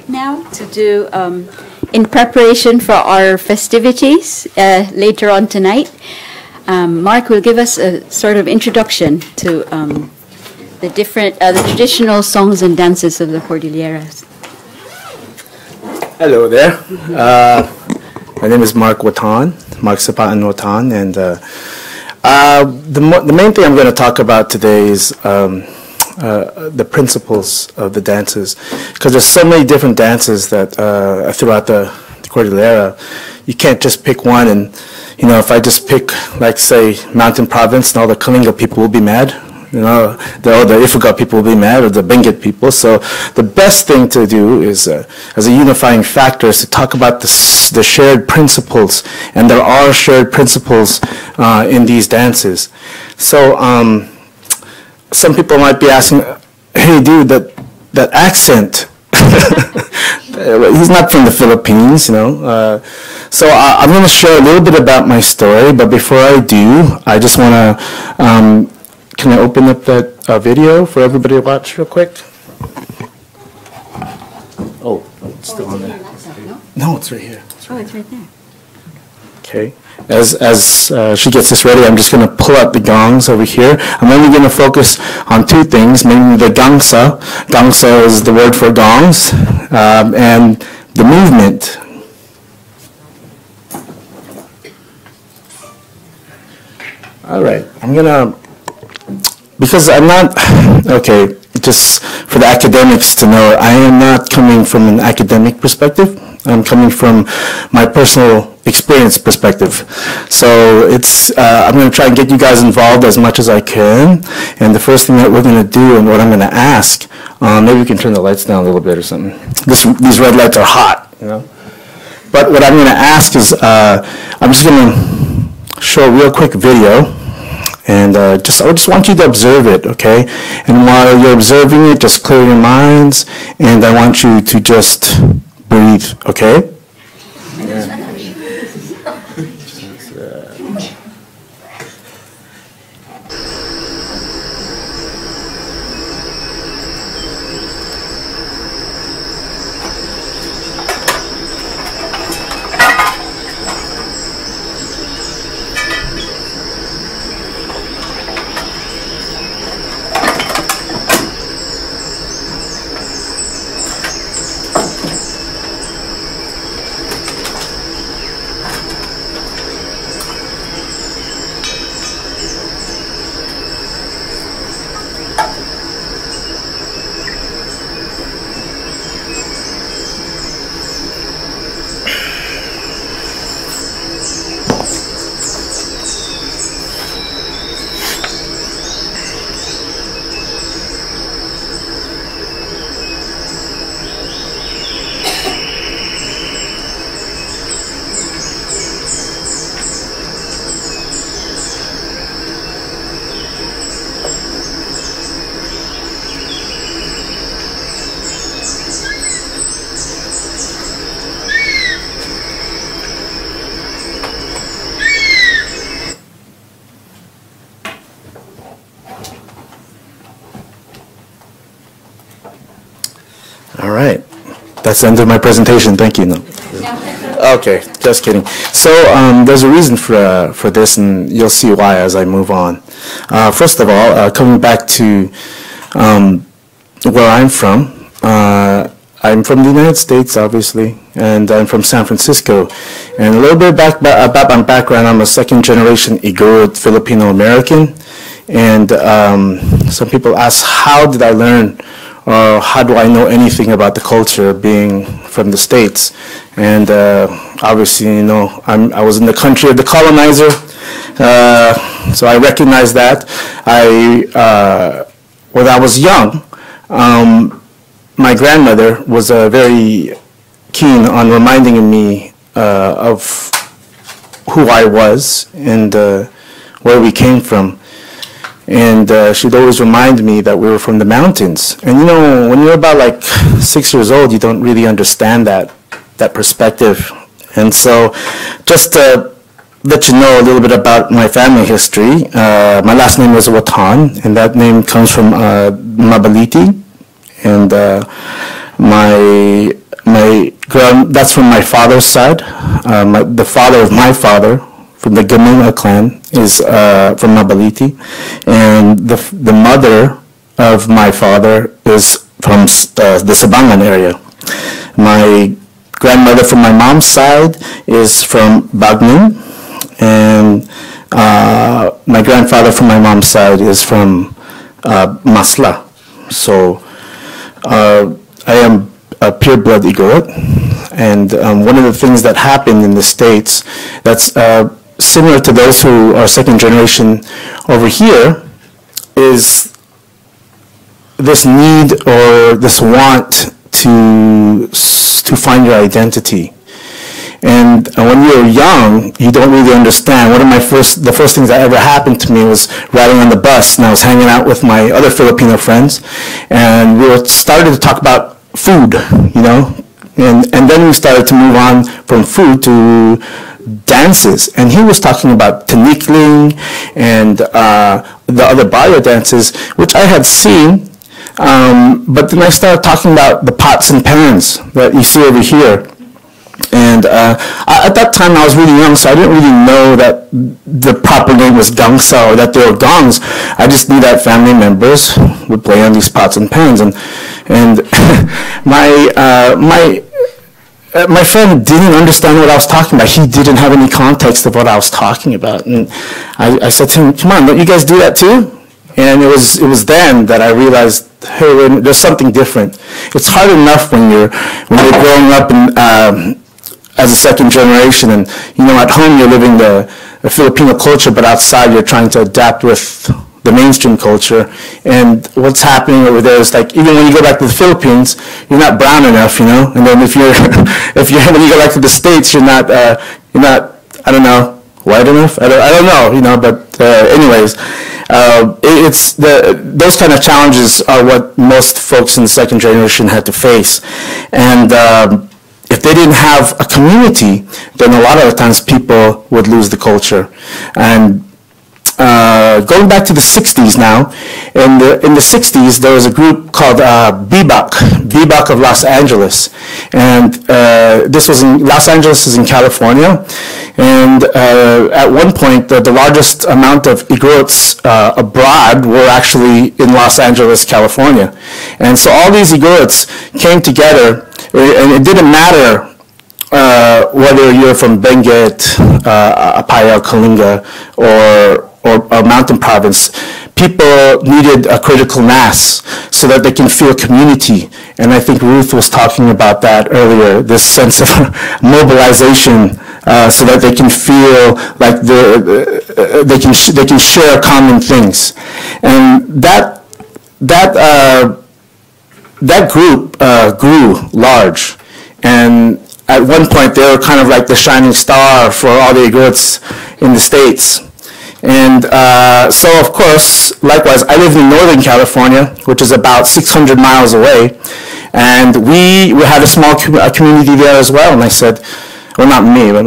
now to do in preparation for our festivities later on tonight. Mark will give us a sort of introduction to the traditional songs and dances of the Cordillera. Hello there. My name is Mark Watan, Mark Sapaen Watan, and the main thing I'm going to talk about today is the principles of the dances, because there's so many different dances that throughout the Cordillera. You can't just pick one, and if I just pick, like, say, Mountain Province, and all the Kalinga people will be mad. The Ifugao people will be mad, or the Benguet people. So the best thing to do is, as a unifying factor, is to talk about the shared principles, and there are shared principles in these dances. So some people might be asking, "Hey, dude, that accent." He's not from the Philippines, So I'm going to share a little bit about my story, but before I do, I just want to. Can I open up that video for everybody to watch real quick? Oh, it's still on there. No, it's right here. It's right there. Okay. As she gets this ready, I'm just going to pull out the gongs over here. I'm only going to focus on two things, mainly the gangsa. Gangsa is the word for gongs, and the movement. All right. I'm going to... Because I'm not, okay, just for the academics to know, I am not coming from an academic perspective. I'm coming from my personal experience perspective. So I'm going to try and get you guys involved as much as I can. And the first thing that we're going to do and what I'm going to ask, maybe we can turn the lights down a little bit or something. These red lights are hot, But what I'm going to ask is, I'm just going to show a real quick video. And I just want you to observe it, okay? And while you're observing it, just clear your minds, and I want you to just breathe, okay? Yeah. All right. That's the end of my presentation. Thank you. No. Okay, just kidding. So there's a reason for this, and you'll see why as I move on. First of all, coming back to where I'm from the United States, obviously, and I'm from San Francisco. And a little bit about my background, I'm a second-generation Igorot Filipino-American. And some people ask, how did I learn, or how do I know anything about the culture being from the States? And obviously, I was in the country of the colonizer, so I recognize that. When I was young, my grandmother was very keen on reminding me of who I was and where we came from. And she'd always remind me that we were from the mountains. And when you're about like 6 years old, you don't really understand that perspective. And so just to let you know a little bit about my family history, my last name was Watan, and that name comes from Mabaliti. And my that's from my father's side. The father of my father, from the Gamuna clan, is from Mabaliti, and the mother of my father is from the Sabangan area. My grandmother from my mom's side is from Bagnin, and my grandfather from my mom's side is from Masla. So I am a pure-blood Igorot, and one of the things that happened in the States that's similar to those who are second generation over here is this need or this want to find your identity. And when you're young, you don't really understand. The first things that ever happened to me was riding on the bus, and I was hanging out with my other Filipino friends, and we started to talk about food, and then we started to move on from food to dances, and he was talking about tinikling and the other bio dances, which I had seen, but then I started talking about the pots and pans that you see over here. And at that time I was really young, so I didn't really know that the proper name was gangsa or that they were gongs. I just knew that family members would play on these pots and pans, and my friend didn't understand what I was talking about. He didn't have any context of what I was talking about, and I said to him, "Come on, don't you guys do that too?" And it was then that I realized, hey, there's something different. It's hard enough when you're growing up as a second generation, and at home you're living the Filipino culture, but outside you're trying to adapt with the mainstream culture. And what's happening over there is like, even when you go back to the Philippines, you're not brown enough, and then if you're when you go back to the States, you're not I don't know, white enough. I don't know, but anyways. It's those kind of challenges are what most folks in the second generation had to face, and if they didn't have a community, then a lot of the times people would lose the culture. And going back to the 60s now, in the 60s there was a group called Bebop of Los Angeles, and this was in Los Angeles is in California, and at one point the largest amount of Igorots abroad were actually in Los Angeles, California, and so all these Igorots came together, and it didn't matter whether you're from Benguet, Apayao, Kalinga, or mountain province. People needed a critical mass so that they can feel community, and I think Ruth was talking about that earlier, this sense of mobilization, so that they can feel like they can share common things, and that group grew large, and at one point they were kind of like the shining star for all the Igorots in the States. And so, of course, likewise, I live in Northern California, which is about 600 miles away, and we had a small community there as well. And I said, well, not me, but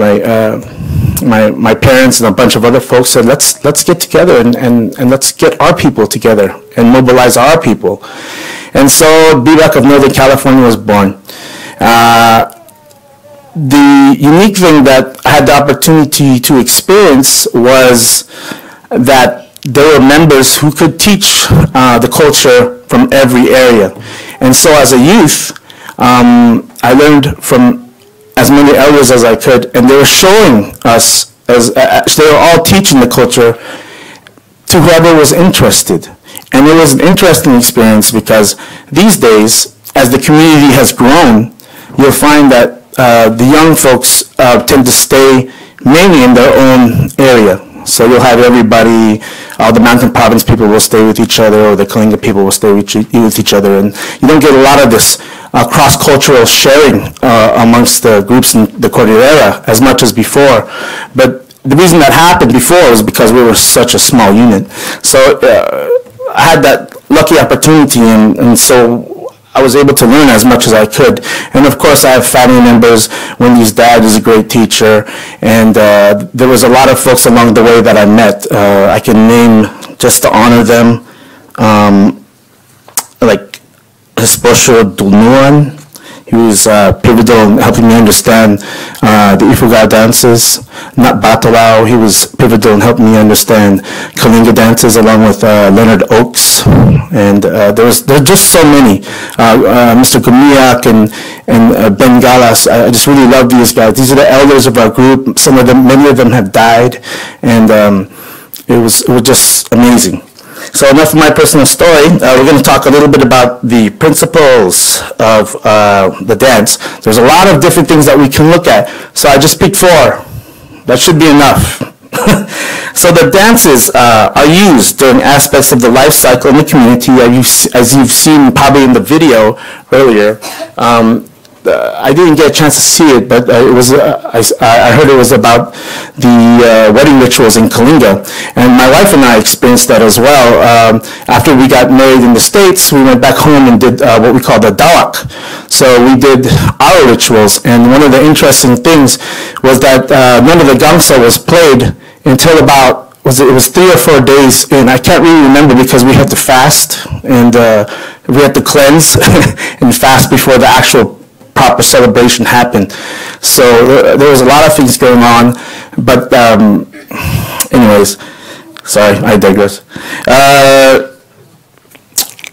my parents and a bunch of other folks said, let's get together and let's get our people together and mobilize our people. And so Bebop of Northern California was born. The unique thing that I had the opportunity to experience was that there were members who could teach the culture from every area. And so as a youth, I learned from as many elders as I could, and they were showing us, they were all teaching the culture to whoever was interested. And it was an interesting experience because these days, as the community has grown, you'll find that the young folks tend to stay mainly in their own area. So you'll have everybody, the mountain province people will stay with each other, or the Kalinga people will stay with each other, and you don't get a lot of this cross-cultural sharing amongst the groups in the Cordillera as much as before. But the reason that happened before was because we were such a small unit. So I had that lucky opportunity, and so I was able to learn as much as I could. And of course, I have family members. Wendy's dad is a great teacher, and there was a lot of folks along the way that I met. I can name, just to honor them, like Esposio Dulnuan. He was pivotal in helping me understand the Ifugao dances. Not Batolao, he was pivotal in helping me understand Kalinga dances along with Leonard Oakes. And there's just so many. Mr. Gumiak and Ben Galas, I just really love these guys. These are the elders of our group. Many of them have died. And it was just amazing. So enough of my personal story. We're going to talk a little bit about the principles of the dance. There's a lot of different things that we can look at. So I just picked 4. That should be enough. So the dances are used during aspects of the life cycle in the community, as you've seen probably in the video earlier. I didn't get a chance to see it, but it was. I heard it was about the wedding rituals in Kalinga, and my wife and I experienced that as well. After we got married in the States, we went back home and did what we call the dawak. So we did our rituals, and one of the interesting things was that none of the gangsa was played until about it was 3 or 4 days in. I can't really remember because we had to fast and we had to cleanse and fast before the actual proper celebration happened. So there was a lot of things going on, but anyways, sorry, I digress.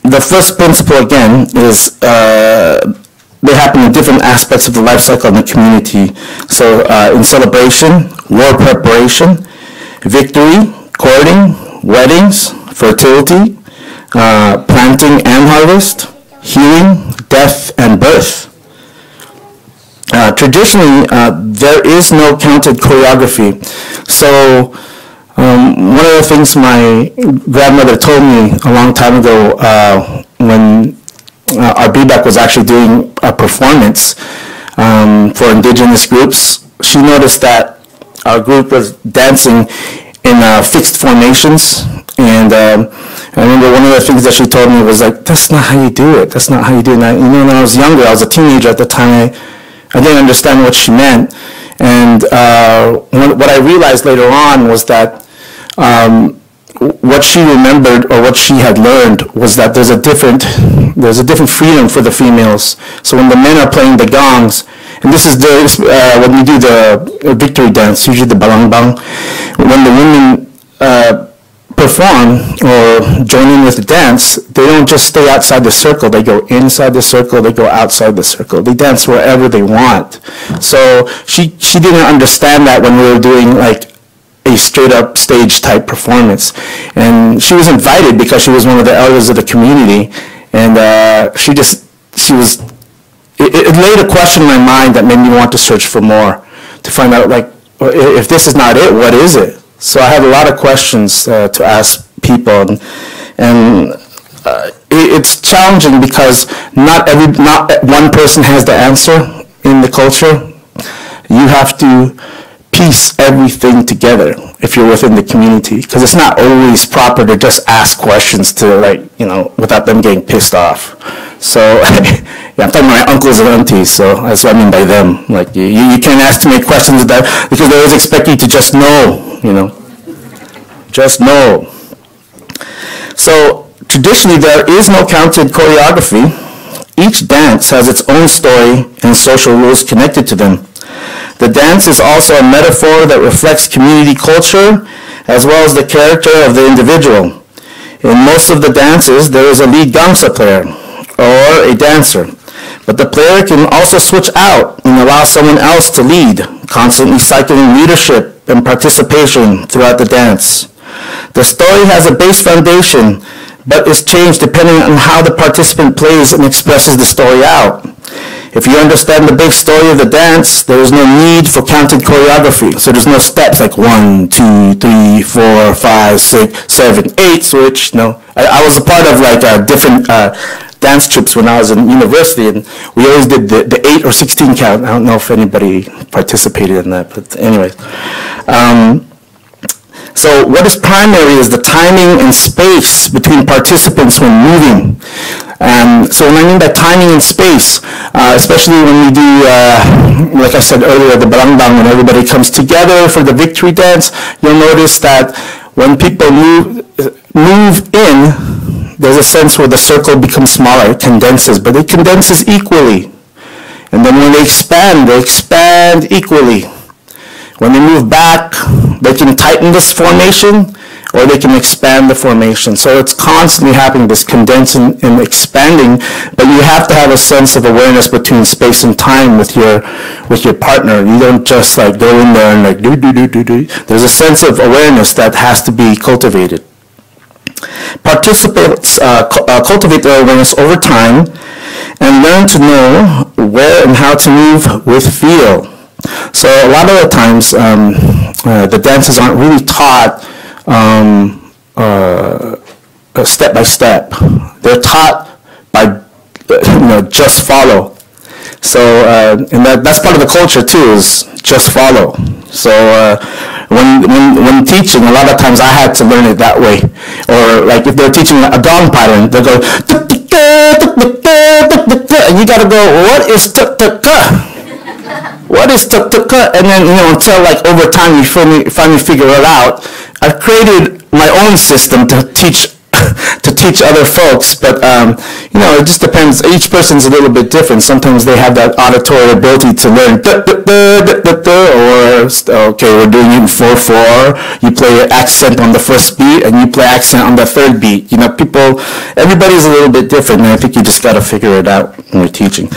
The first principle again is they happen in different aspects of the life cycle in the community. So in celebration, war preparation, victory, courting, weddings, fertility, planting and harvest, healing, death, and birth. Traditionally, there is no counted choreography. So one of the things my grandmother told me a long time ago when our BBAC was actually doing a performance for indigenous groups, she noticed that our group was dancing in fixed formations. And I remember one of the things that she told me was like, that's not how you do it. That's not how you do it. And when I was younger, I was a teenager at the time, I didn't understand what she meant. And what I realized later on was that what she remembered or what she had learned was that there's a different freedom for the females. So when the men are playing the gongs, and this is when we do the victory dance, usually the balangbang, when the women perform or join in with the dance, they don't just stay outside the circle. They go inside the circle. They go outside the circle. They dance wherever they want. So she didn't understand that when we were doing like a straight up stage type performance. And she was invited because she was one of the elders of the community. And it laid a question in my mind that made me want to search for more, to find out like, if this is not it, what is it? So I had a lot of questions to ask people, and it's challenging because not one person has the answer in the culture. You have to piece everything together if you're within the community, because it's not always proper to just ask questions to without them getting pissed off. So yeah, I'm talking about my uncles and aunties, so that's what I mean by them. Like you can't ask too many questions because they always expect you to just know. Just know. So traditionally there is no counted choreography. Each dance has its own story and social rules connected to them. The dance is also a metaphor that reflects community culture as well as the character of the individual. In most of the dances there is a lead gangsa player or a dancer, but the player can also switch out and allow someone else to lead, constantly cycling leadership and participation throughout the dance. The story has a base foundation, but is changed depending on how the participant plays and expresses the story out. If you understand the big story of the dance, there is no need for counted choreography. So there's no steps like 1, 2, 3, 4, 5, 6, 7, 8 switch. No, I was a part of like different dance troops when I was in university, and we always did the 8 or 16 count. I don't know if anybody participated in that, but anyways. So what is primary is the timing and space between participants when moving. So when I mean by timing and space, especially when we do, like I said earlier, the balangbang, when everybody comes together for the victory dance, you'll notice that when people move in, there's a sense where the circle becomes smaller, it condenses, but it condenses equally. And then when they expand equally. When they move back, they can tighten this formation, or they can expand the formation. So it's constantly happening, this condensing and expanding, but you have to have a sense of awareness between space and time with your partner. You don't just like go in there and like do. There's a sense of awareness that has to be cultivated. Participants cultivate their awareness over time and learn to know where and how to move with feel. So a lot of the times the dances aren't really taught step by step. They're taught by just follow. So and that's part of the culture too, is just follow. So when teaching, a lot of times I had to learn it that way. Or like if they're teaching a gong pattern, they go and you gotta go, what is what is and then until like over time you finally figure it out. I've created my own system to teach other folks, but it just depends. Each person's a little bit different. Sometimes they have that auditory ability to learn, or okay, we're doing it in 4/4. You play accent on the first beat, and you play accent on the third beat. Everybody's a little bit different, and I think you just got to figure it out when you're teaching.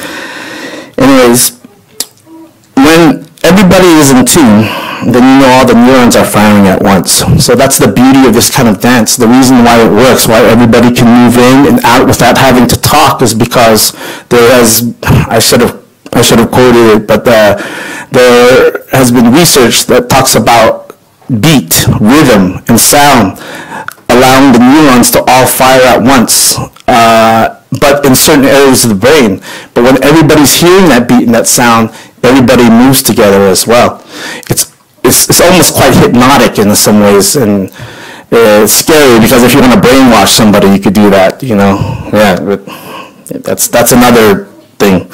Anyways, when everybody is in tune, then all the neurons are firing at once. So that's the beauty of this kind of dance. The reason why it works, why everybody can move in and out without having to talk, is because I should have quoted it, but there has been research that talks about beat, rhythm, and sound, allowing the neurons to all fire at once, but in certain areas of the brain. But when everybody's hearing that beat and that sound, everybody moves together as well. It's almost quite hypnotic in some ways, and it's scary because if you want to brainwash somebody, you could do that. Yeah, but that's another thing.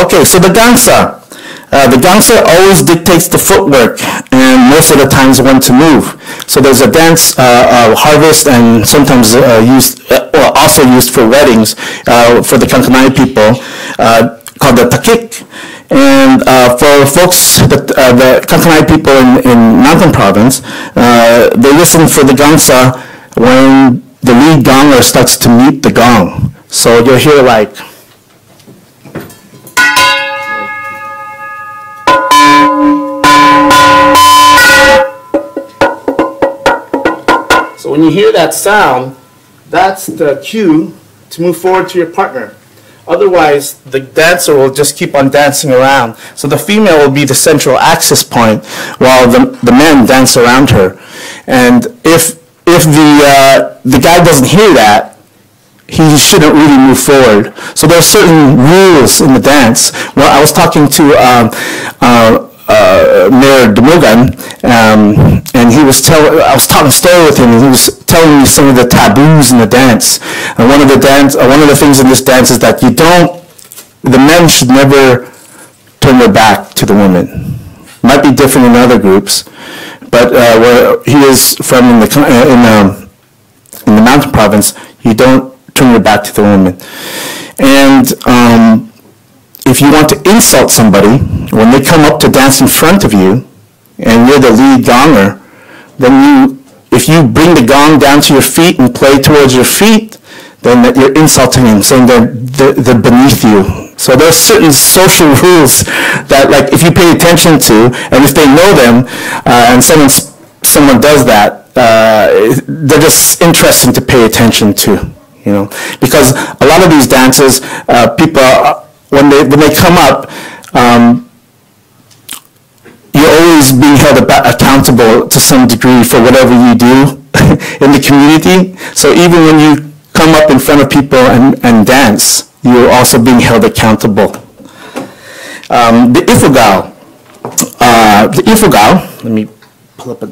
Okay, so the gangsa. The gangsa always dictates the footwork and most of the times when to move. So there's a dance harvest, and sometimes also used for weddings for the Kankanai people, called the takik. And for folks, the Kankanai people in Mountain Province, they listen for the gangsa when the lead gonger starts to meet the gong. So you'll hear like... So when you hear that sound, that's the cue to move forward to your partner. Otherwise, the dancer will just keep on dancing around. So the female will be the central access point while the men dance around her. And if the guy doesn't hear that, he shouldn't really move forward. So there are certain rules in the dance. Well, I was talking to Mayor Demogan, and I was talking story with him, and he was telling me some of the taboos in the dance. And one of the things in this dance is that the men should never turn their back to the women. Might be different in other groups, but where he is from in the Mountain Province, you don't turn your back to the women. And if you want to insult somebody, when they come up to dance in front of you, and you're the lead gonger, then if you bring the gong down to your feet and play towards your feet, then you're insulting them, saying they're beneath you. So there's certain social rules that, like, if you pay attention to, and if they know them, and someone does that, they're just interesting to pay attention to, because a lot of these dances, people, when they come up, you're always being held accountable to some degree for whatever you do in the community. So even when you come up in front of people and dance, you're also being held accountable. The ifugao, let me pull up a...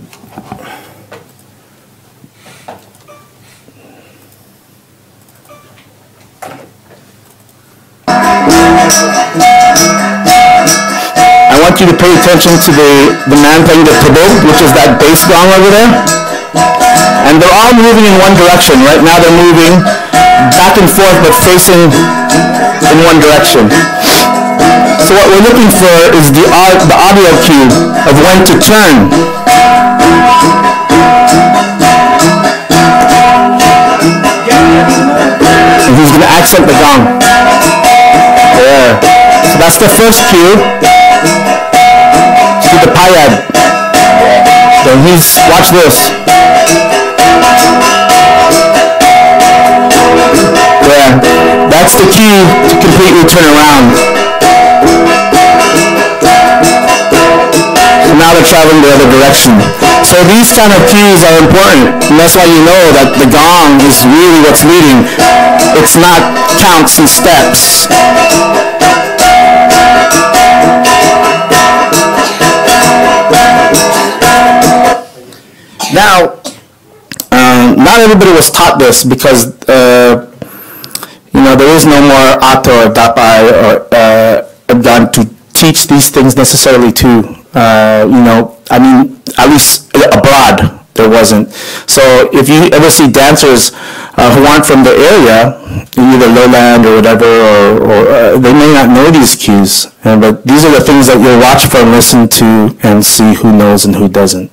I want you to pay attention to the man playing the tabog, which is that bass gong over there. And they're all moving in one direction. Right now they're moving back and forth but facing in one direction. So what we're looking for is the audio cue of when to turn. And he's going to accent the gong. There. So that's the first cue. To the payad. Then watch this. Yeah, that's the key to completely turn around. So now they're traveling the other direction. So these kind of cues are important, and that's why you know that the gong is really what's leading. It's not counts and steps. Now, not everybody was taught this because, there is no more ato or dapai or abdan to teach these things necessarily too. At least abroad there wasn't. So if you ever see dancers who aren't from the area, either lowland or whatever, or they may not know these cues, but these are the things that you'll watch for and listen to and see who knows and who doesn't.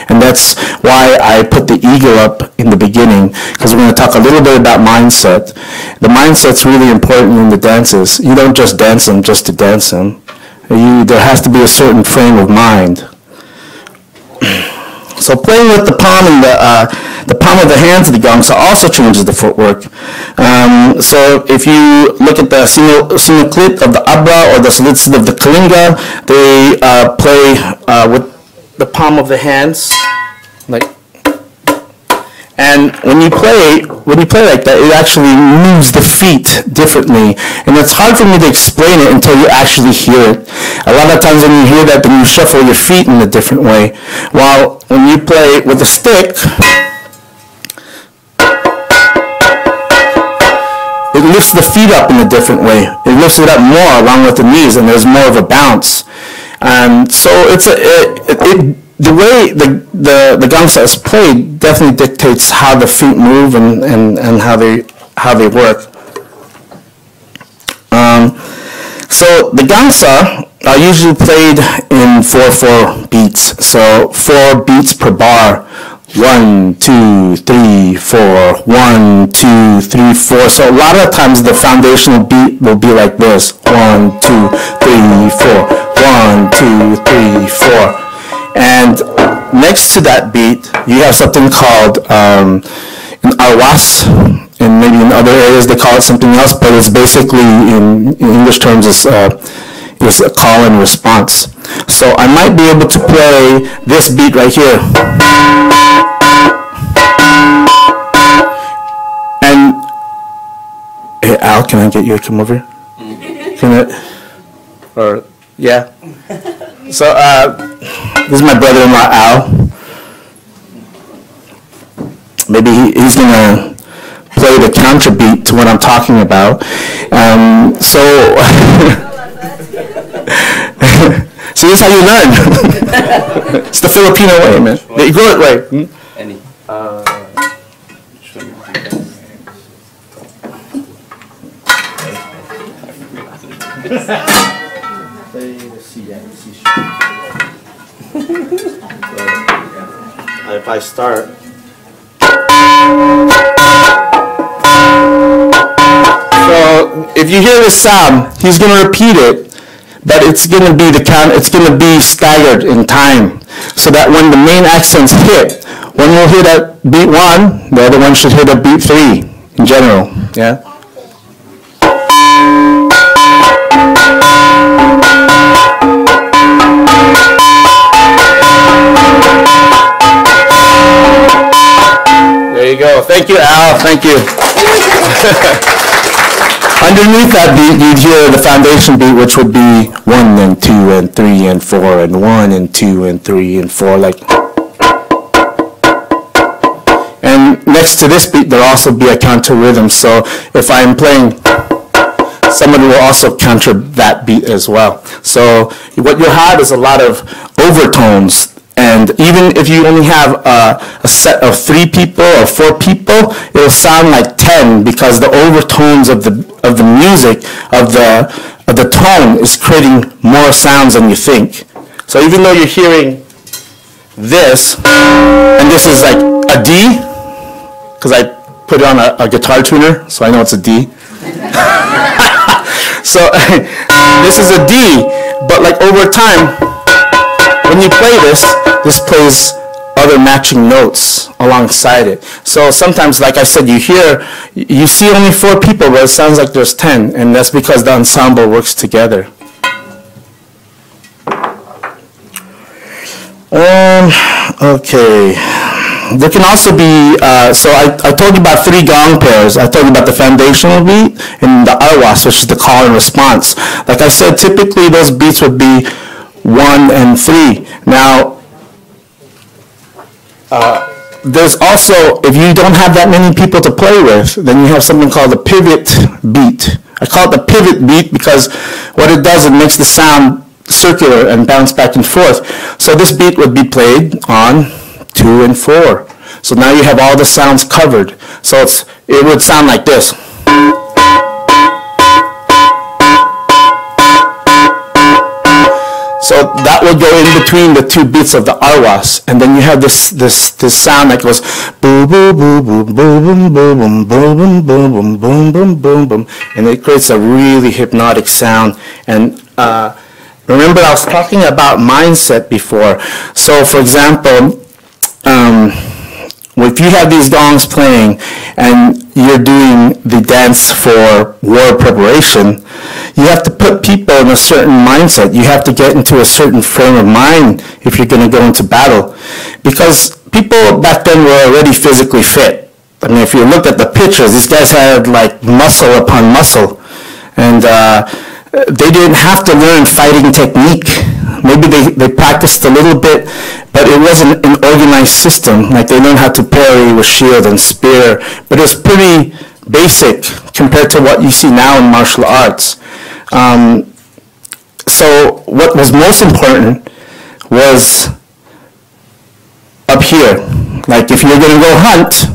And that's why I put the eagle up in the beginning, because we're going to talk a little bit about mindset. The mindset's really important in the dances. You don't just dance them just to dance them. There has to be a certain frame of mind. So playing with the palm and the palm of the hands of the gongsa also changes the footwork. So if you look at the sinuklit of the abra or the salitsid of the kalinga, they play with the palm of the hands, and when you play like that, it actually moves the feet differently, and it's hard for me to explain it until you actually hear it. A lot of times when you hear that, then you shuffle your feet in a different way. While when you play with a stick, it lifts the feet up in a different way. It lifts it up more along with the knees, and there's more of a bounce. So the way the gongsa is played definitely dictates how the feet move and how they work. So the gongsa are usually played in 4/4 beats. So 4 beats per bar. 1, 2, 3, 4. 1, 2, 3, 4. So a lot of times the foundational beat will be like this. 1, 2, 3, 4. 1, 2, 3, 4. And next to that beat, you have something called an arwas, and maybe in other areas they call it something else, but it's basically, in English terms, is a call and response. So I might be able to play this beat right here. And, hey Al, can I get you to come over here? Yeah. So, this is my brother-in-law, Al. Maybe he's going to play the counter beat to what I'm talking about. So this is how you learn. It's the Filipino way, man. The Igorot way. Any. If I start, so if you hear this sound, he's going to repeat it, but it's going to be it's going to be staggered in time, so that when the main accents hit, one will hit at beat 1, the other one should hit at beat 3 in general. Yeah. There you go. Thank you, Al. Thank you. Underneath that beat, you'd hear the foundation beat, which would be 1 and 2 and 3 and 4 and 1 and 2 and 3 and 4, like. And next to this beat, there'll also be a counter rhythm. So if I'm playing, somebody will also counter that beat as well. So what you'll have is a lot of overtones. And even if you only have a set of 3 people or 4 people, it'll sound like 10 because the overtones of the music, of the the tone is creating more sounds than you think. So even though you're hearing this, and this is like a D, because I put it on a guitar tuner, so I know it's a D. So this is a D, but like over time, when you play this, this plays other matching notes alongside it. So sometimes, like I said, you see only 4 people, but it sounds like there's 10, and that's because the ensemble works together. Okay. There can also be, so I told you about 3 gong pairs. I told you about the foundational beat and the arwas, which is the call and response. Like I said, typically those beats would be 1 and 3. Now, there's also, if you don't have that many people to play with, then you have something called a pivot beat. I call it the pivot beat because what it does, it makes the sound circular and bounce back and forth. So this beat would be played on 2 and 4. So now you have all the sounds covered. So it would sound like this. So that will go in between the 2 beats of the arwas, and then you have this sound that goes boom boom boom boom boom boom boom boom boom boom boom boom boom boom, and it creates a really hypnotic sound. And remember, I was talking about mindset before. So, for example, if you have these gongs playing and you're doing the dance for war preparation, you have to put people in a certain mindset. You have to get into a certain frame of mind if you're going to go into battle. Because people back then were already physically fit. I mean, if you look at the pictures, these guys had like muscle upon muscle. And they didn't have to learn fighting technique. Maybe they practiced a little bit, but it wasn't an organized system. Like they learned how to parry with shield and spear, but it was pretty basic compared to what you see now in martial arts. So what was most important was up here. Like if you're going to go hunt,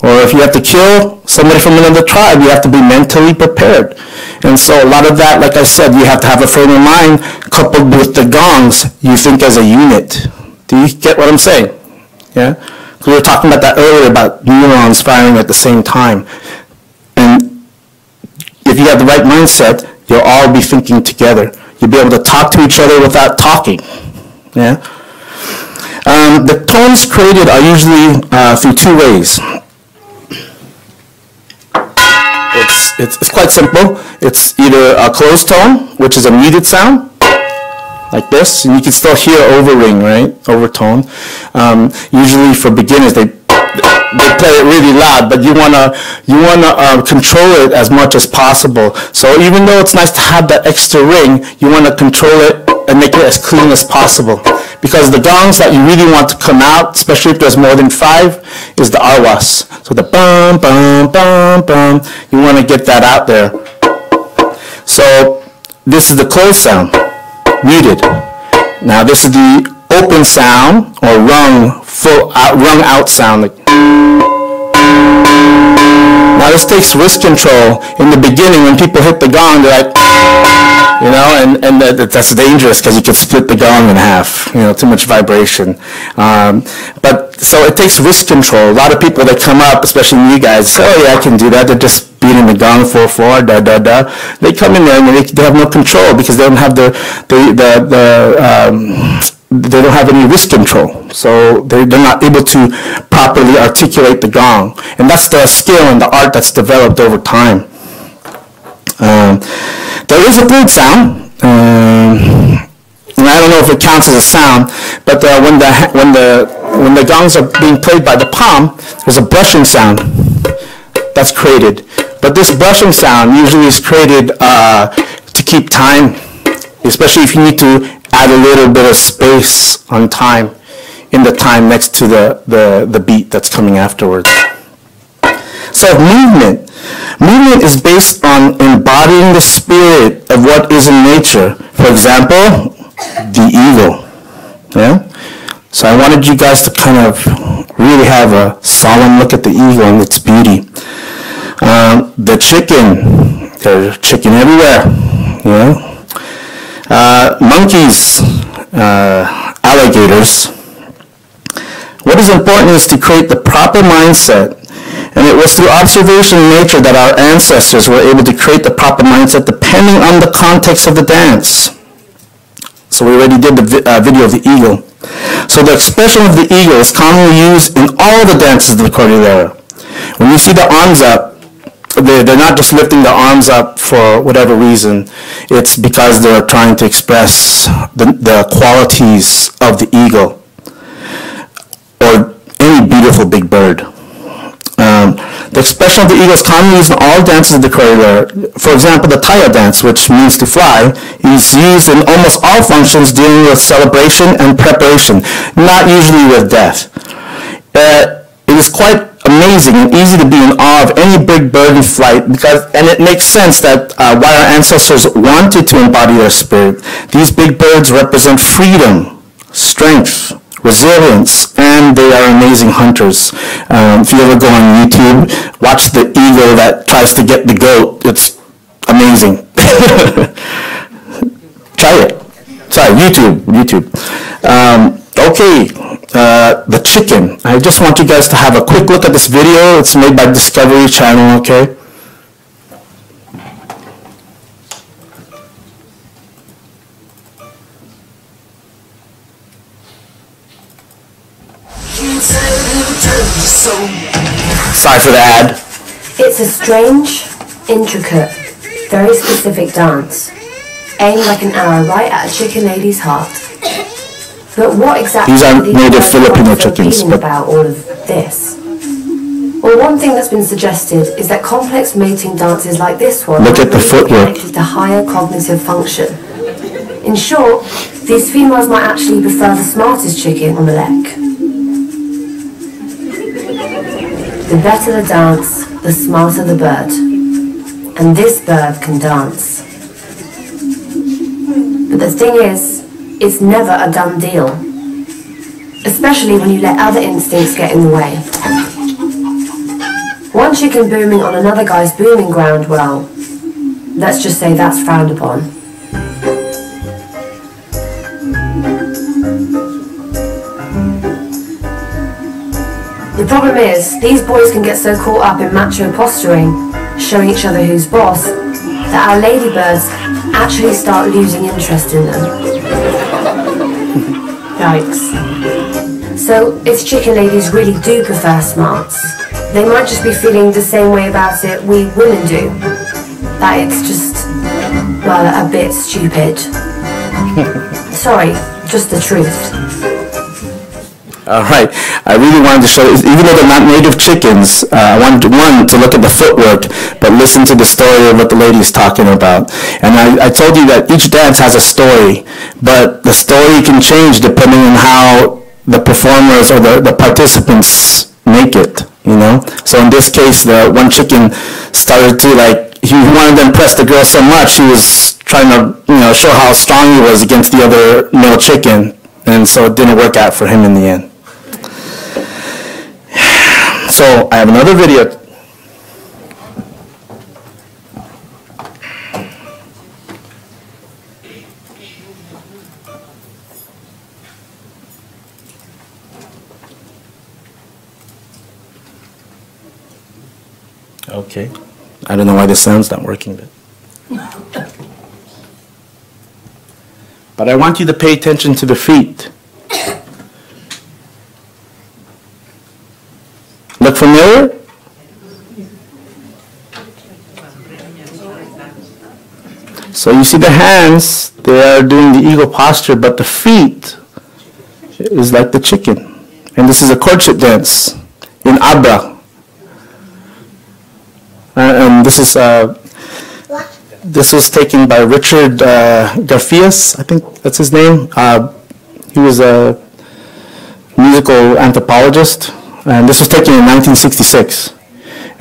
or if you have to kill somebody from another tribe, you have to be mentally prepared. And so a lot of that, like I said, you have to have a frame of mind coupled with the gongs. You think as a unit. Do you get what I'm saying? Yeah? Because we were talking about that earlier, about neurons firing at the same time. And if you have the right mindset, you'll all be thinking together. You'll be able to talk to each other without talking. Yeah? The tones created are usually through 2 ways. It's quite simple. It's either a closed tone, which is a muted sound, like this, and you can still hear overring, right? Overtone. Usually for beginners, they play it really loud, but you wanna control it as much as possible. So even though it's nice to have that extra ring, you wanna control it and make it as clean as possible. Because the gongs that you really want to come out, especially if there's more than 5, is the arwas. So the bum, bum, bum, bum, you want to get that out there. So this is the closed sound, muted. Now this is the open sound, or rung out sound. Now this takes wrist control. In the beginning, when people hit the gong, they're like, you know, and that's dangerous because you can split the gong in half, you know, too much vibration. But so it takes wrist control. A lot of people that come up, especially you guys, say, oh yeah, I can do that. They're just beating the gong 4/4, da da da. They come in there and they have no control because they don't have they don't have any wrist control. So they're not able to properly articulate the gong. And that's the skill and the art that's developed over time. There is a flute sound, and I don't know if it counts as a sound, but when the gongs are being played by the palm, there's a brushing sound that's created. But this brushing sound usually is created to keep time, especially if you need to add a little bit of space on time in the time next to the beat that's coming afterwards. So movement. Movement is based on embodying the spirit of what is in nature. For example, the eagle. Yeah? So I wanted you guys to kind of really have a solemn look at the eagle and its beauty. The chicken. There's chicken everywhere. Monkeys, alligators. What is important is to create the proper mindset, and it was through observation in nature that our ancestors were able to create the proper mindset depending on the context of the dance. So we already did the video of the eagle. So the expression of the eagle is commonly used in all the dances of the Cordillera. When you see the arms up, they're not just lifting the arms up for whatever reason. It's because they're trying to express the qualities of the eagle or any beautiful big bird. The expression of the eagle is commonly used in all dances of the Cordillera. For example, the Taya dance, which means to fly, is used in almost all functions dealing with celebration and preparation, not usually with death. It is quite amazing and easy to be in awe of any big bird in flight, and it makes sense that while our ancestors wanted to embody their spirit, these big birds represent freedom, strength, resilience, and they are amazing hunters. If you ever go on YouTube, watch the eagle that tries to get the goat. It's amazing. Try it. Sorry, YouTube. The chicken. I just want you guys to have a quick look at this video. It's made by Discovery Channel, okay? Sorry for the ad. It's a strange, intricate, very specific dance, aimed like an arrow right at a chicken lady's heart. But what exactly these are native Filipino chickens, but about all of this? Well, one thing that's been suggested is that complex mating dances like this one look at the footwork connected to higher cognitive function. In short, these females might actually prefer the smartest chicken on the leg. The better the dance, the smarter the bird. And this bird can dance. But the thing is, it's never a done deal. Especially when you let other instincts get in the way. One chicken booming on another guy's booming ground, well, let's just say that's frowned upon. The problem is, these boys can get so caught up in macho posturing, showing each other who's boss, that our ladybirds actually start losing interest in them. Yikes. So, if chicken ladies really do prefer smarts, they might just be feeling the same way about it we women do. That it's just, well, a bit stupid. Sorry, just the truth. All right, I really wanted to show, even though they're not native chickens, I wanted to look at the footwork, but listen to the story of what the lady is talking about. And I told you that each dance has a story, but the story can change depending on how the performers or the participants make it, you know? So in this case, the one chicken started to he wanted to impress the girl so much, he was trying to, show how strong he was against the other male chicken, and so it didn't work out for him in the end. So I have another video. Okay. I don't know why the sound's not working, but I want you to pay attention to the feet. Look familiar? So you see the hands, they are doing the eagle posture, but the feet is like the chicken. And this is a courtship dance in Abra. And this was taken by Richard Garfias, I think that's his name. He was a musical anthropologist. And this was taken in 1966.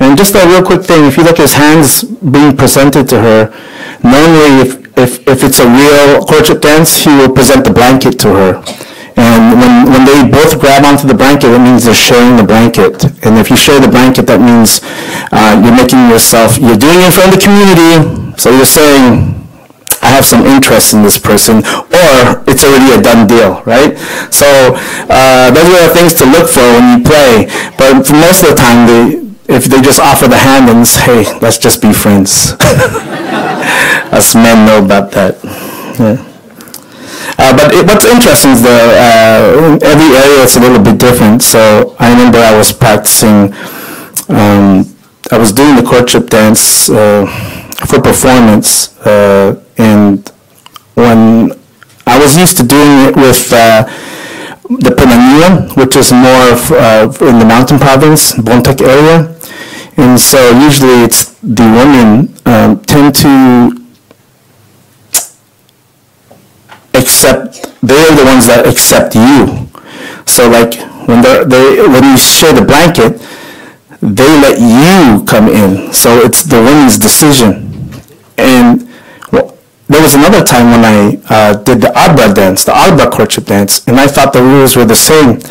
And just a real quick thing, if you look at his hands being presented to her, normally if it's a real courtship dance, he will present the blanket to her. And when they both grab onto the blanket, it means they're sharing the blanket. And if you share the blanket, that means you're doing it in front of the community. So you're saying, I have some interest in this person, or it's already a done deal, right? So those are the things to look for when you play. But for most of the time, if they just offer the hand and say, hey, let's just be friends. Us men know about that. Yeah. But what's interesting is every area is a little bit different. So I remember I was practicing, I was doing the courtship dance for performance, and when I was used to doing it with the Penanian, which is more in the mountain province, Bontek area, and so usually it's the women tend to they're the ones that accept you. So like when you share the blanket, they let you come in. So it's the woman's decision. And there was another time when I did the Abra dance, the Abra courtship dance, and I thought the rules were the same.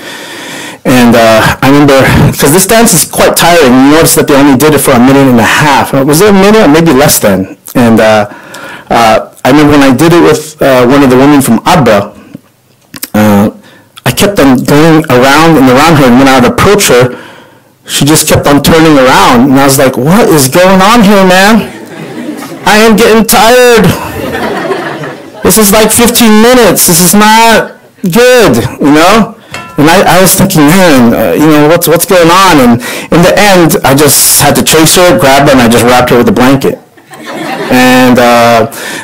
And I remember, because this dance is quite tiring, you notice that they only did it for a minute and a half. Was it a minute or maybe less than? And I remember when I did it with one of the women from Abra, I kept on going around and around her, and when I would approach her, she just kept on turning around, and I was like, what is going on here, man? I am getting tired. This is like 15 minutes. This is not good, you know? And I was thinking, man, what's going on? And in the end, I just had to chase her, grab her, and I just wrapped her with a blanket. And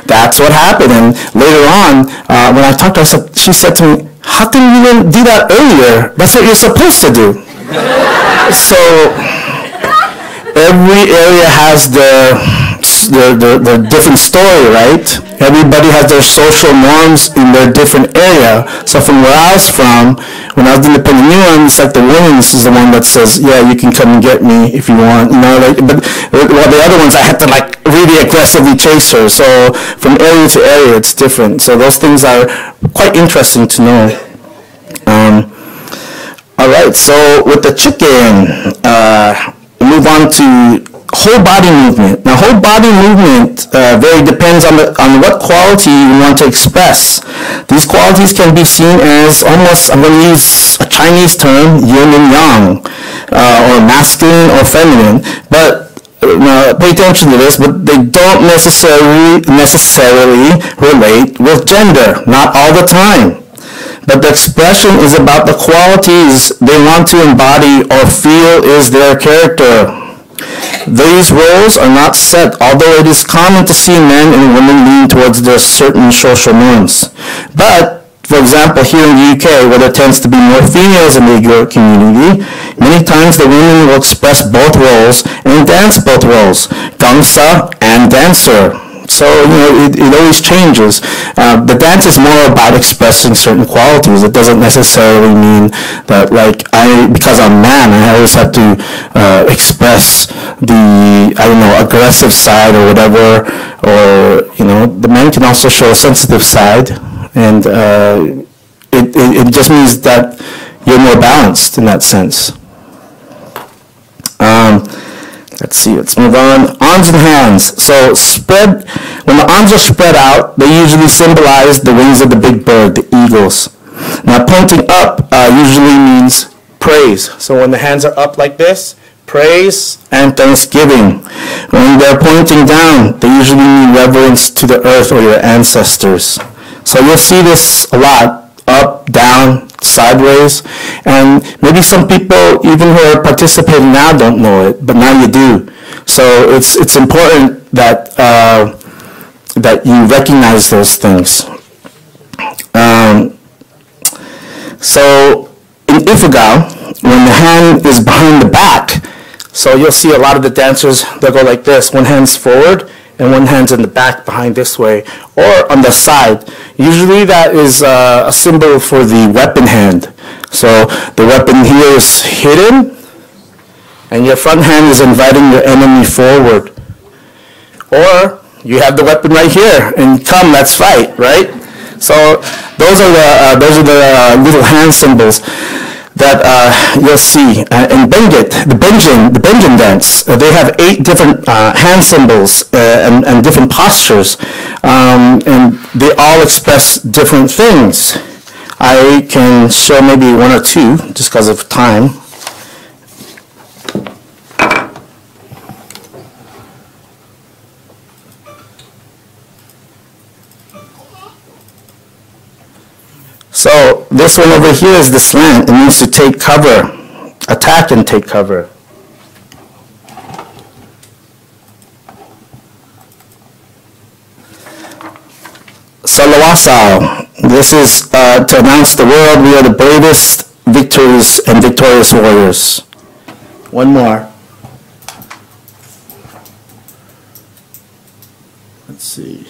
that's what happened. And later on, when I talked to her, she said to me, how come you didn't do that earlier? That's what you're supposed to do. So every area has their different story, right? Everybody has their social norms in their different area. So from where I was from, when I was in the Penanian, it's like the women's is the one that says, yeah, you can come and get me if you want, but the other ones, I had to really aggressively chase her. So from area to area, it's different. So those things are quite interesting to know. All right, so with the chicken, we move on to whole body movement. Now, whole body movement very depends on what quality you want to express. These qualities can be seen as almost, I'm going to use a Chinese term, yin and yang, or masculine or feminine. But pay attention to this, but they don't necessarily relate with gender, not all the time. But the expression is about the qualities they want to embody or feel is their character. These roles are not set, although it is common to see men and women lean towards their certain social norms. But, for example, here in the UK, where there tends to be more females in the Igorot community, many times the women will express both roles and dance both roles, gangsa and dancer. So, it always changes. The dance is more about expressing certain qualities. It doesn't necessarily mean that, because I'm a man, I always have to express the, aggressive side or whatever. Or, the man can also show a sensitive side. And it just means that you're more balanced in that sense. Let's see, let's move on. Arms and hands. So when the arms are spread out, they usually symbolize the wings of the big bird, the eagles. Now pointing up usually means praise. So when the hands are up like this, praise and thanksgiving. When they're pointing down, they usually mean reverence to the earth or your ancestors. So you'll see this a lot, up, down, sideways, and maybe some people even who are participating now don't know it, but now you do. So it's important that that you recognize those things. So in Ifugao, when the hand is behind the back, so you'll see a lot of the dancers, they'll go like this, one hand's forward and one hand's in the back behind this way, or on the side. Usually that is a symbol for the weapon hand. So the weapon here is hidden, and your front hand is inviting your enemy forward. Or you have the weapon right here, and come, let's fight, right? So those are the little hand symbols. that you'll see in the Benjin dance. They have 8 different hand symbols and different postures, and they all express different things. I can show maybe 1 or 2 just because of time. So this one over here is the slant. It means to take cover, attack and take cover. Salawasal. This is to announce the world we are the bravest, victorious, and victorious warriors. One more. Let's see.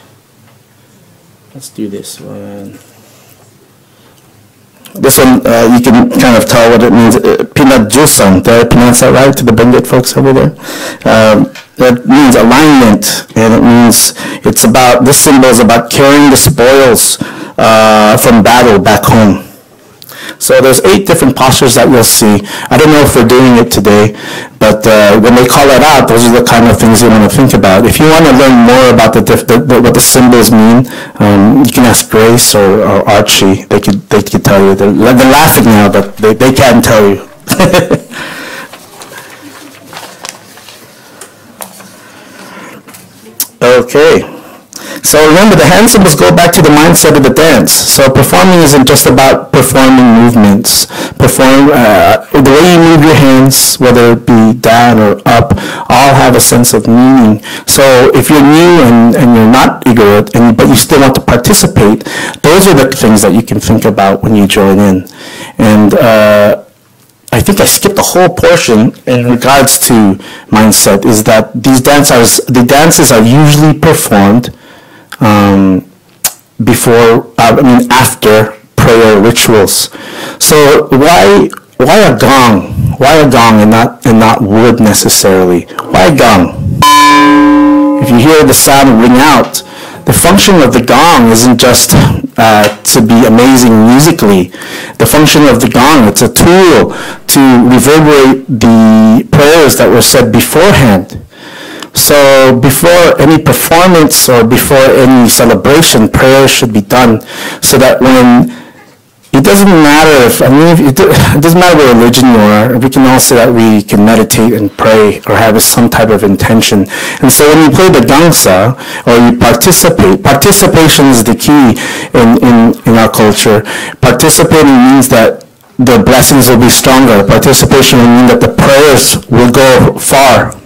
Let's do this one. This one, you can kind of tell what it means. Pinadjusan, did I pronounce that right to the Benguet folks over there? That means alignment, and it means it's about, this symbol is about carrying the spoils from battle back home. So there's 8 different postures that you'll see. I don't know if we're doing it today, but when they call it out, those are the kind of things you want to think about. If you want to learn more about what the symbols mean, you can ask Grace or Archie. They could tell you. They're laughing now, but they can tell you. Okay. So remember, the hand symbols go back to the mindset of the dance. So performing isn't just about performing movements. The way you move your hands, whether it be down or up, all have a sense of meaning. So if you're new and you're not Igorot, but you still want to participate, those are the things that you can think about when you join in. And I think I skipped a whole portion in regards to mindset, is that the dances are usually performed after prayer rituals. So why a gong? Why a gong and not wood necessarily? Why a gong? If you hear the sound ring out, the function of the gong isn't just to be amazing musically. The function of the gong, it's a tool to reverberate the prayers that were said beforehand. So before any performance or before any celebration, prayers should be done, so that when it doesn't matter it doesn't matter what religion you are. We can all say that we can meditate and pray or have some type of intention. And so when you play the gangsa or you participation is the key in our culture. Participating means that the blessings will be stronger. Participation will mean that the prayers will go far.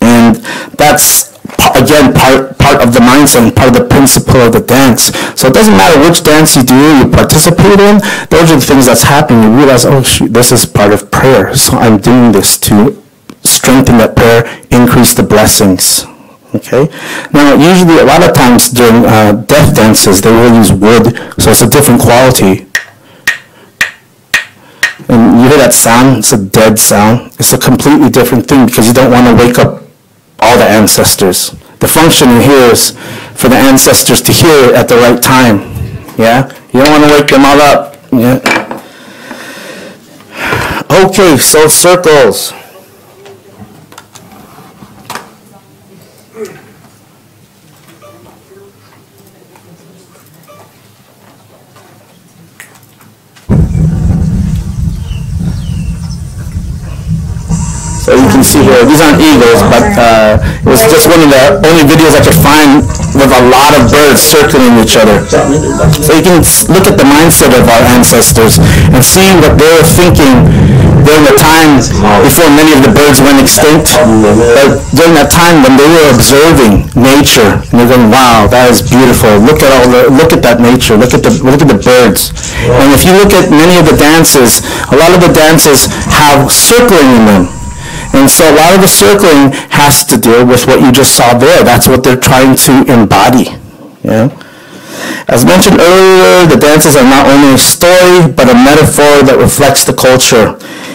And that's, again, part of the mindset and part of the principle of the dance. So it doesn't matter which dance you participate in, those are the things that's happening. You realize, oh shoot, this is part of prayer. So I'm doing this to strengthen that prayer, increase the blessings. Okay? Now, usually, a lot of times during death dances, they will use wood, so it's a different quality. And you hear that sound, it's a dead sound. It's a completely different thing because you don't want to wake up all the ancestors. The function here is for the ancestors to hear it at the right time. Yeah? You don't want to wake them all up. Yeah? Okay, so circles. So you can see here, these aren't eagles, but it was just one of the only videos I could find with a lot of birds circling each other. So you can look at the mindset of our ancestors and see what they were thinking during the time before many of the birds went extinct. But during that time when they were observing nature, and they're going, wow, that is beautiful. Look at that nature. Look at the birds. And if you look at many of the dances, a lot of the dances have circling in them. And so a lot of the circling has to do with what you just saw there. That's what they're trying to embody. Yeah? As mentioned earlier, the dances are not only a story, but a metaphor that reflects the culture.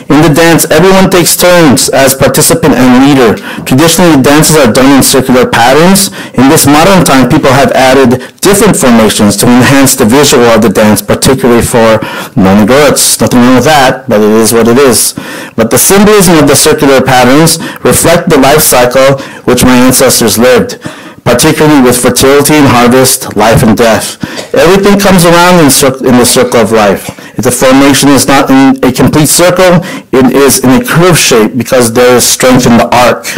In the dance, everyone takes turns as participant and leader. Traditionally, dances are done in circular patterns. In this modern time, people have added different formations to enhance the visual of the dance, particularly for non-Igorots. Nothing wrong with that, but it is what it is. But the symbolism of the circular patterns reflect the life cycle which my ancestors lived, particularly with fertility and harvest, life and death. Everything comes around in the circle of life. If the formation is not in a complete circle, it is in a curved shape because there is strength in the arc,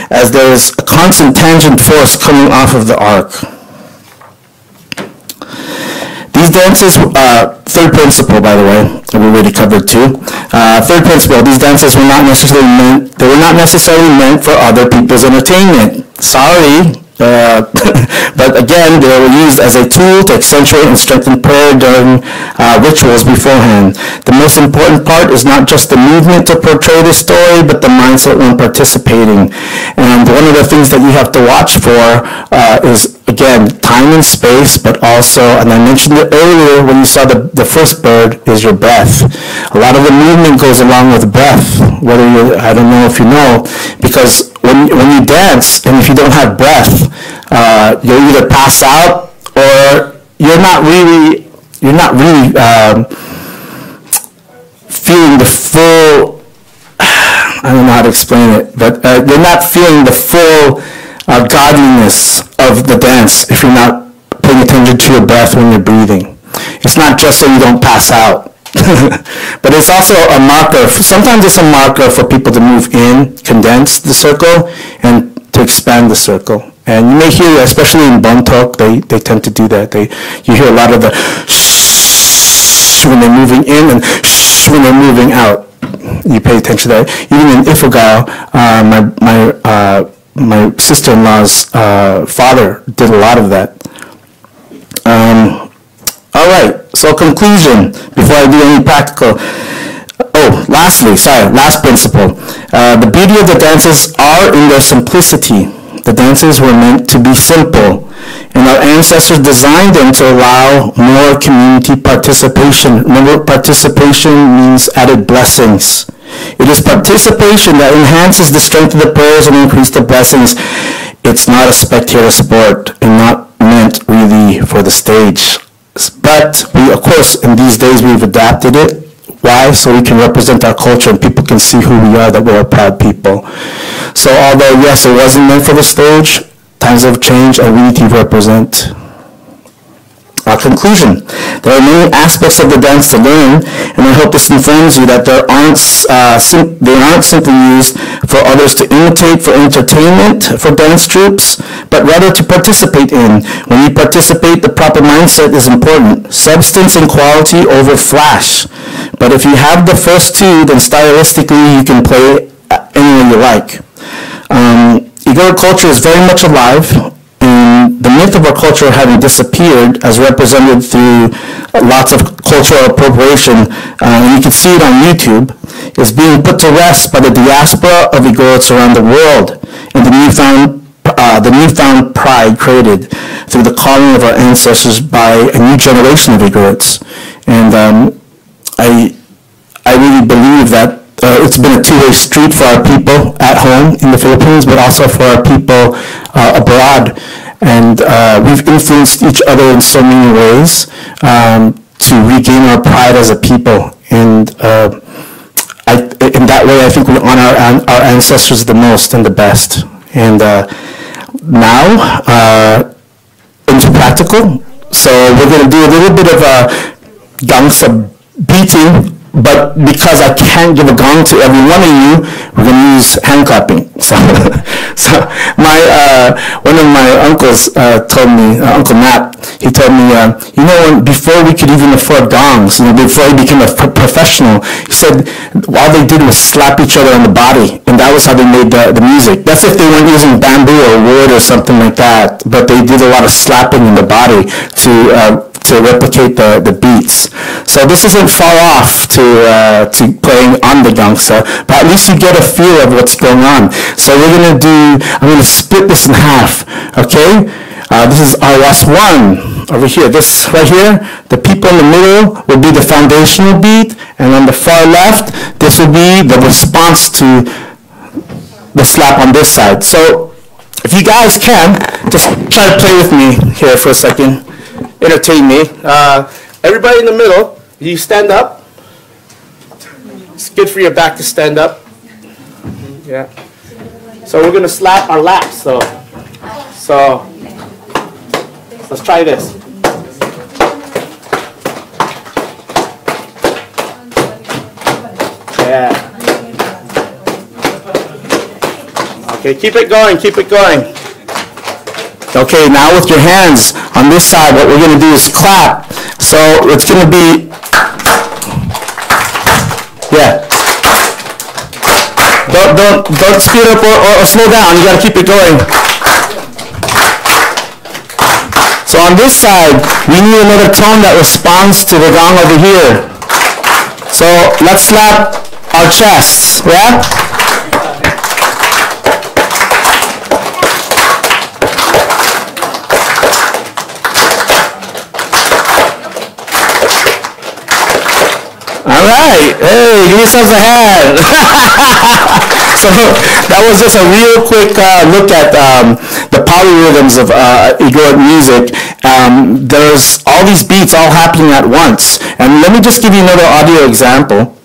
as there is a constant tangent force coming off of the arc. These dances, third principle, by the way, we already covered too. Third principle, these dances were not necessarily meant for other people's entertainment. Sorry. But again, they were used as a tool to accentuate and strengthen prayer during rituals beforehand. The most important part is not just the movement to portray the story, but the mindset when participating. And one of the things that you have to watch for is, again, time and space, but also, and I mentioned it earlier when you saw the first bird, is your breath. A lot of the movement goes along with breath, whether you, I don't know if you know, because when you dance, and if you don't have breath, you'll either pass out or you're not really feeling the full, I don't know how to explain it, but you're not feeling the full godliness of the dance if you're not paying attention to your breath when you're breathing. It's not just so you don't pass out. But it's also a marker. Sometimes it's a marker for people to move in, condense the circle, and to expand the circle. And you may hear, especially in Bontok, they tend to do that. You hear a lot of the shh when they're moving in and shh when they're moving out. You pay attention to that. Even in Ifugao, my sister-in-law's father did a lot of that. All right, so conclusion, before I do any practical. Last principle. The beauty of the dances are in their simplicity. The dances were meant to be simple, and our ancestors designed them to allow more community participation. Remember, participation means added blessings. It is participation that enhances the strength of the prayers and increases the blessings. It's not a spectator sport and not meant really for the stage. But we, of course, in these days we've adapted it. Why? So we can represent our culture and people can see who we are, that we're a proud people. So although, yes, it wasn't meant for the stage, times have changed and we need to represent. Our conclusion. There are many aspects of the dance to learn, and I hope this informs you that they aren't simply used for others to imitate for entertainment for dance troupes, but rather to participate in. When you participate, the proper mindset is important. Substance and quality over flash. But if you have the first two, then stylistically you can play any way you like. Igorot culture is very much alive. The myth of our culture having disappeared, as represented through lots of cultural appropriation, and you can see it on YouTube, is being put to rest by the diaspora of Igorots around the world and the newfound pride created through the calling of our ancestors by a new generation of Igorots. And I really believe that it's been a two-way street for our people at home in the Philippines, but also for our people abroad. And we've influenced each other in so many ways to regain our pride as a people. And in that way, I think we honor our ancestors the most and the best. And now, into practical. So we're going to do a little bit of a gangsa beating, but because I can't give a gong to every one of you, we're going to use hand clapping. So one of my uncles told me, Uncle Matt, he told me, before we could even afford gongs, before he became a professional, he said all they did was slap each other on the body, and that was how they made the music. That's if they weren't using bamboo or wood or something like that, but they did a lot of slapping in the body to replicate the beats. So this isn't far off to playing on the gangsa, but at least you get a feel of what's going on. So I'm going to split this in half, okay? This is ROS 1 over here. This right here, the people in the middle will be the foundational beat, and on the far left, this will be the response to the slap on this side. So if you guys can, just try to play with me here for a second. Entertain me. Everybody in the middle, you stand up. It's good for your back to stand up. Yeah. So we're going to slap our laps. So let's try this. Yeah. Okay, keep it going, keep it going. Okay, now with your hands on this side, what we're going to do is clap. So it's going to be, yeah. Don't speed up or slow down. You got to keep it going. So on this side, we need another tone that responds to the gong over here. So let's slap our chests, yeah? All right, hey, give yourselves a hand. So that was just a real quick look at the polyrhythms of Igorot music. There's all these beats all happening at once. And let me just give you another audio example.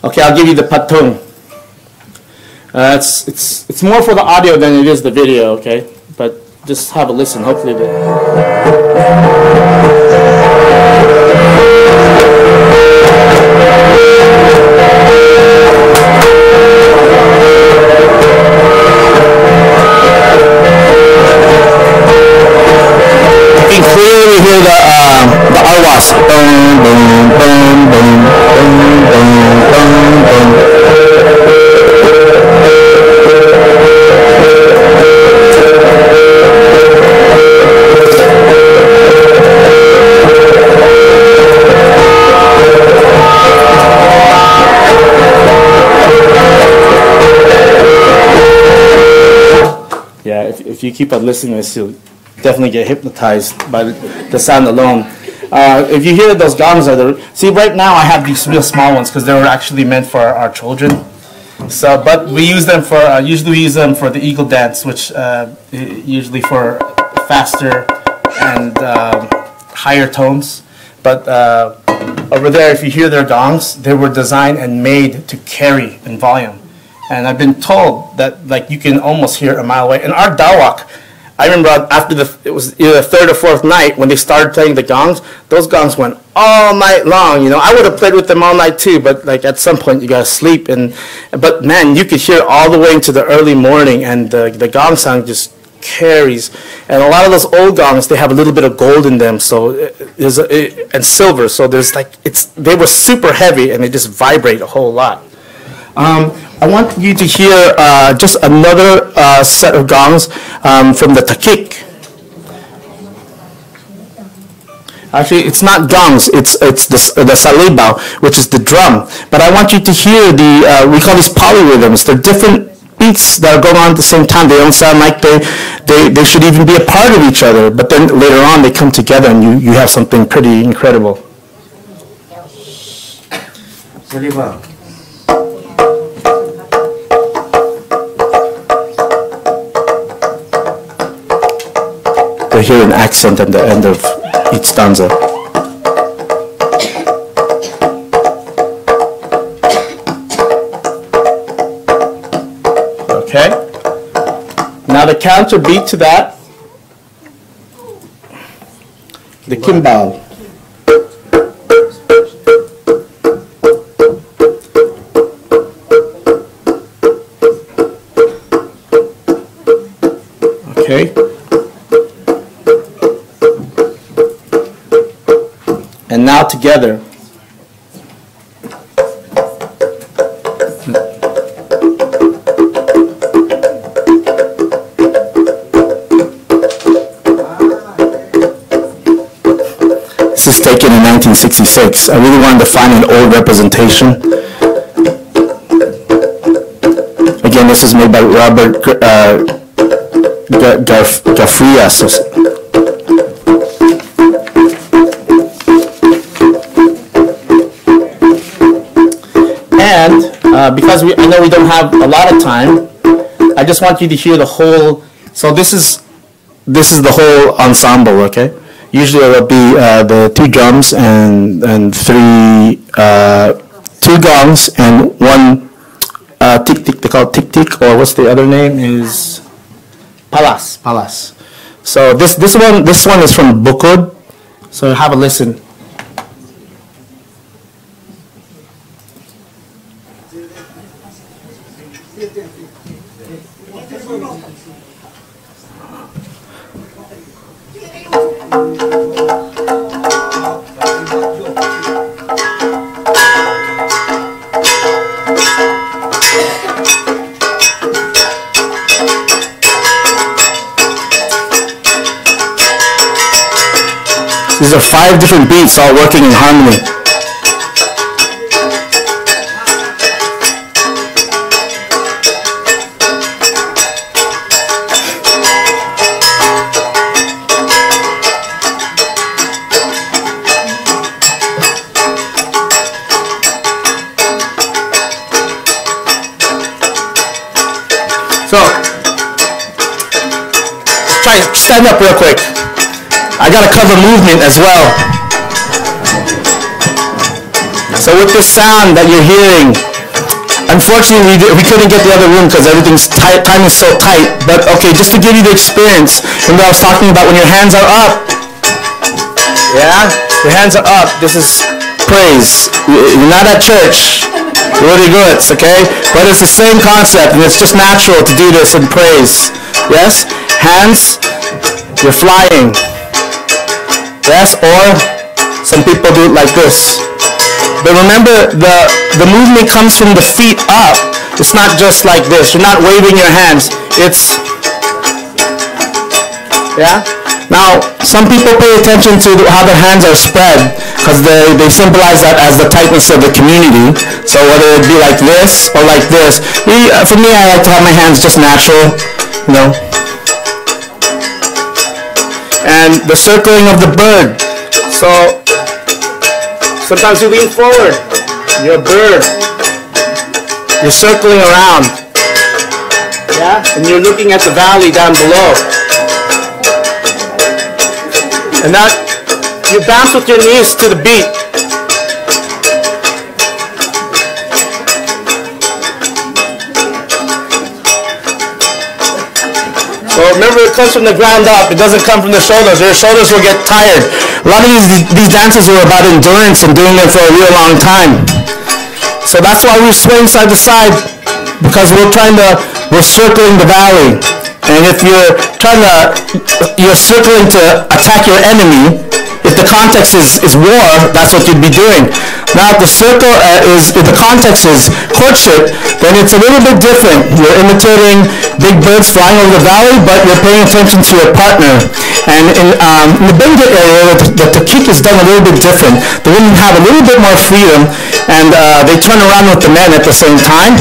Okay, I'll give you the patung. It's more for the audio than it is the video, okay? But just have a listen, hopefully. You can clearly hear the arwas. Boom, boom, boom, boom, boom, boom, boom, boom. Yeah, if you keep on listening to this, you'll definitely get hypnotized by the sound alone. If you hear those gongs, see right now I have these real small ones because they were actually meant for our children. So, but we use them for usually we use them for the eagle dance, which usually for faster and higher tones. But over there, if you hear their gongs, they were designed and made to carry in volume. And I've been told that like you can almost hear it a mile away. And our dawak, I remember after it was either the third or fourth night when they started playing the gongs, those gongs went all night long. You know, I would have played with them all night too, but like at some point you gotta sleep. But man, you could hear all the way into the early morning, and the gong sound just carries. And a lot of those old gongs, they have a little bit of gold in them, so and silver. So there's like they were super heavy and they just vibrate a whole lot. I want you to hear just another set of gongs from the takik. Actually, it's not gongs, it's the salibao, which is the drum. But I want you to hear we call these polyrhythms. They're different beats that are going on at the same time. They don't sound like they should even be a part of each other. But then later on, they come together and you have something pretty incredible. Salibao. They hear an accent at the end of each stanza. Okay. Now the counter beat to that, the kimbal. Okay. And now together. taken in 1966. I really wanted to find an old representation. Again, this is made by Robert Gafrias. And because I know we don't have a lot of time, I just want you to hear the whole. So this is the whole ensemble, okay? Usually it will be the two drums and three two gongs and one tik tik. They call it tik tik, or what's the other name? Is palas. So this one is from Bukod. So have a listen. These are 5 different beats all working in harmony. So, try stand up real quick. I got to cover movement as well. So with this sound that you're hearing, unfortunately we couldn't get the other room because everything's tight, time is so tight. But okay, just to give you the experience, remember I was talking about when your hands are up. Yeah, your hands are up. This is praise. You're not at church. Really good, okay? But it's the same concept, and it's just natural to do this in praise. Yes? Hands, you're flying. Yes, or some people do it like this. But remember, the movement comes from the feet up. It's not just like this. You're not waving your hands. It's, yeah? Now, some people pay attention to how their hands are spread because they symbolize that as the tightness of the community. So whether it be like this or like this. For me, I like to have my hands just natural, you know. And the circling of the bird. So sometimes you lean forward. You're a bird. You're circling around. Yeah? And you're looking at the valley down below. And that you bounce with your knees to the beat. So remember, it comes from the ground up. It doesn't come from the shoulders. Your shoulders will get tired. A lot of these dances are about endurance and doing them for a real long time. So that's why we swing side to side, because we're circling the valley. And if you're circling to attack your enemy, if the context is war, that's what you'd be doing. Now, if the context is courtship, then it's a little bit different. You're imitating big birds flying over the valley, but you're paying attention to your partner. And in the Bengal area, the kick is done a little bit different. The women have a little bit more freedom, and they turn around with the men at the same time.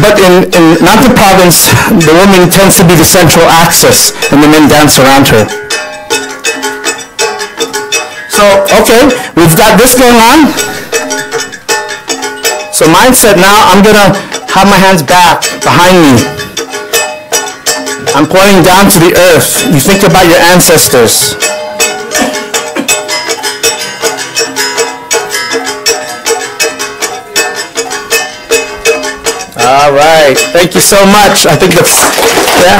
But in Mountain Province, the woman tends to be the central axis, and the men dance around her. So, okay, we've got this going on. So mindset now, I'm going to have my hands back behind me. I'm pointing down to the earth. You think about your ancestors. All right, thank you so much. I think that's, yeah.